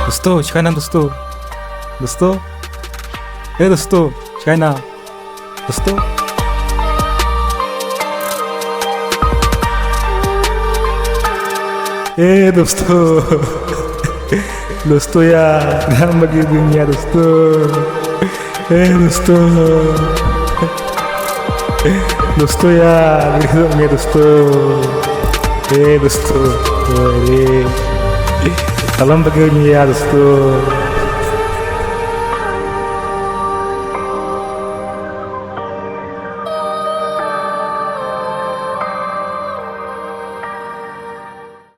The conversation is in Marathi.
दोस्तों शिकायना दोस्तों शिकायना दोस्तों दोस्तों यार jangan bagi dunia दोस्तों यार dunia दोस्तों tolong bagi dunia दोस्तों